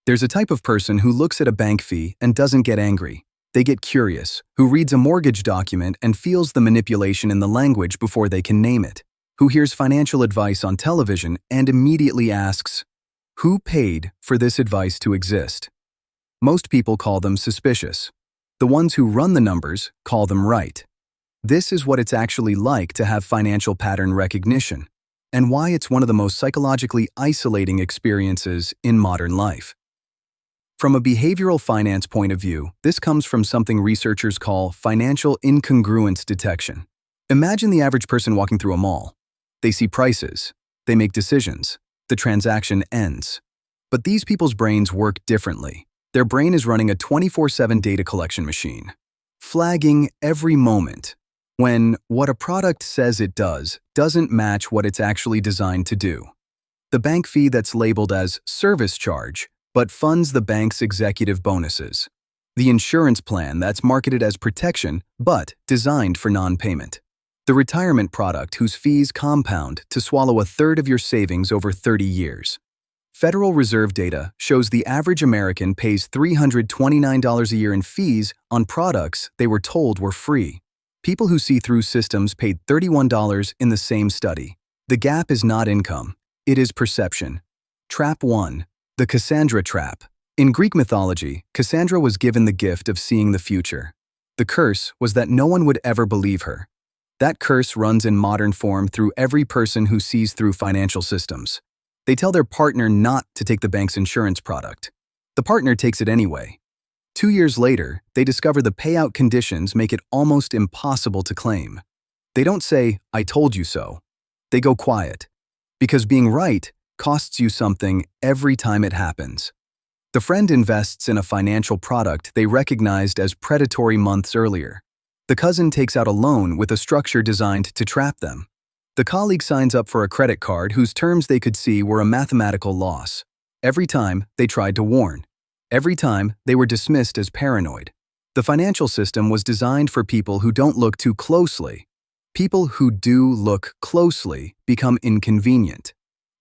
There's a type of person who looks at a bank fee and doesn't get angry. They get curious, who reads a mortgage document and feels the manipulation in the language before they can name it, who hears financial advice on television and immediately asks, "Who paid for this advice to exist?" Most people call them suspicious. The ones who run the numbers call them right. This is what it's actually like to have financial pattern recognition, and why it's one of the most psychologically isolating experiences in modern life. From a behavioral finance point of view, this comes from something researchers call financial incongruence detection. Imagine the average person walking through a mall. They see prices, they make decisions, the transaction ends. But these people's brains work differently. Their brain is running a 24/7 data collection machine, flagging every moment when what a product says it does doesn't match what it's actually designed to do. The bank fee that's labeled as service charge but funds the bank's executive bonuses. The insurance plan that's marketed as protection but designed for non-payment. The retirement product whose fees compound to swallow a third of your savings over 30 years. Federal Reserve data shows the average American pays $329 a year in fees on products they were told were free. People who see through systems paid $31 in the same study. The gap is not income, it is perception. Trap 1. The Cassandra Trap. In Greek mythology, Cassandra was given the gift of seeing the future. The curse was that no one would ever believe her. That curse runs in modern form through every person who sees through financial systems. They tell their partner not to take the bank's insurance product. The partner takes it anyway. 2 years later, they discover the payout conditions make it almost impossible to claim. They don't say, "I told you so." They go quiet. Because being right costs you something every time it happens. The friend invests in a financial product they recognized as predatory months earlier. The cousin takes out a loan with a structure designed to trap them. The colleague signs up for a credit card whose terms they could see were a mathematical loss. Every time, they tried to warn. Every time, they were dismissed as paranoid. The financial system was designed for people who don't look too closely. People who do look closely become inconvenient.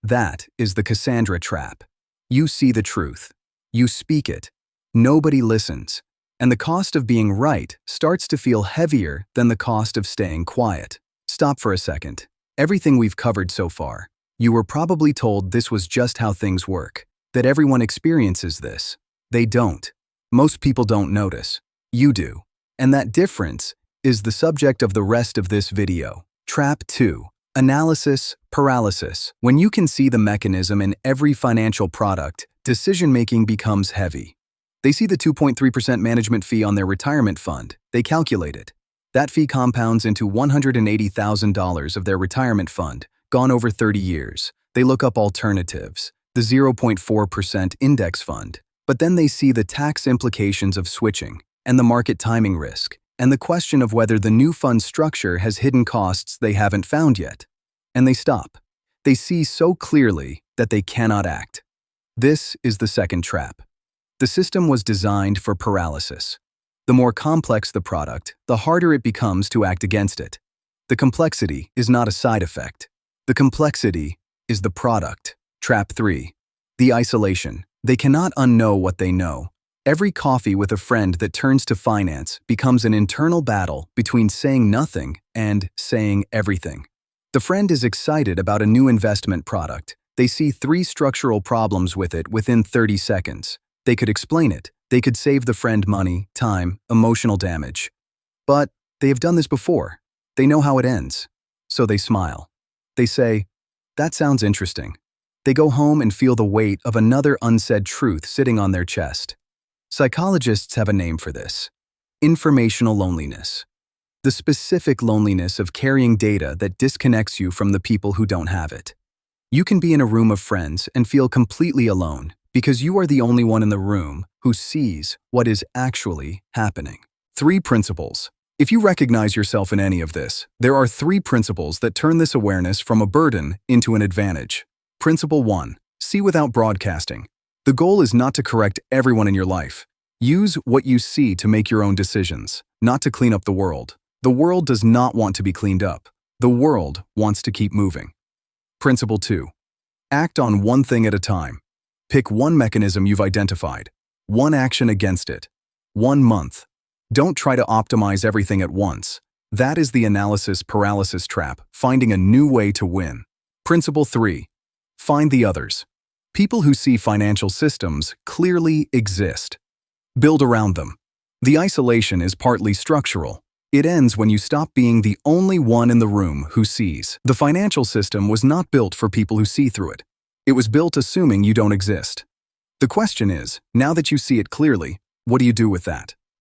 That is the Cassandra Trap. You see the truth. You speak it. Nobody listens. And the cost of being right starts to feel heavier than the cost of staying quiet. Stop for a second. Everything we've covered so far, you were probably told this was just how things work, that everyone experiences this. They don't. Most people don't notice. You do. And that difference is the subject of the rest of this video. Trap 2. Analysis paralysis. When you can see the mechanism in every financial product, decision-making becomes heavy. They see the 2.3% management fee on their retirement fund. They calculate it. That fee compounds into $180,000 of their retirement fund, gone over 30 years. They look up alternatives, the 0.4% index fund. But then they see the tax implications of switching, and the market timing risk, and the question of whether the new fund structure has hidden costs they haven't found yet. And they stop. They see so clearly that they cannot act. This is the second trap. The system was designed for paralysis. The more complex the product, the harder it becomes to act against it. The complexity is not a side effect. The complexity is the product. Trap 3. The isolation. They cannot unknow what they know. Every coffee with a friend that turns to finance becomes an internal battle between saying nothing and saying everything. The friend is excited about a new investment product. They see 3 structural problems with it within 30 seconds. They could explain it. They could save the friend money, time, emotional damage. But they have done this before. They know how it ends. So they smile. They say, "That sounds interesting." They go home and feel the weight of another unsaid truth sitting on their chest. Psychologists have a name for this: informational loneliness. The specific loneliness of carrying data that disconnects you from the people who don't have it. You can be in a room of friends and feel completely alone because you are the only one in the room who sees what is actually happening. 3 principles. If you recognize yourself in any of this, there are 3 principles that turn this awareness from a burden into an advantage. Principle 1. See without broadcasting. The goal is not to correct everyone in your life. Use what you see to make your own decisions, not to clean up the world. The world does not want to be cleaned up. The world wants to keep moving. Principle 2. Act on one thing at a time. Pick one mechanism you've identified, one action against it, 1 month. Don't try to optimize everything at once. That is the analysis paralysis trap, finding a new way to win. Principle 3. Find the others. People who see financial systems clearly exist. Build around them. The isolation is partly structural. It ends when you stop being the only one in the room who sees. The financial system was not built for people who see through it. It was built assuming you don't exist. The question is, now that you see it clearly, what do you do with that?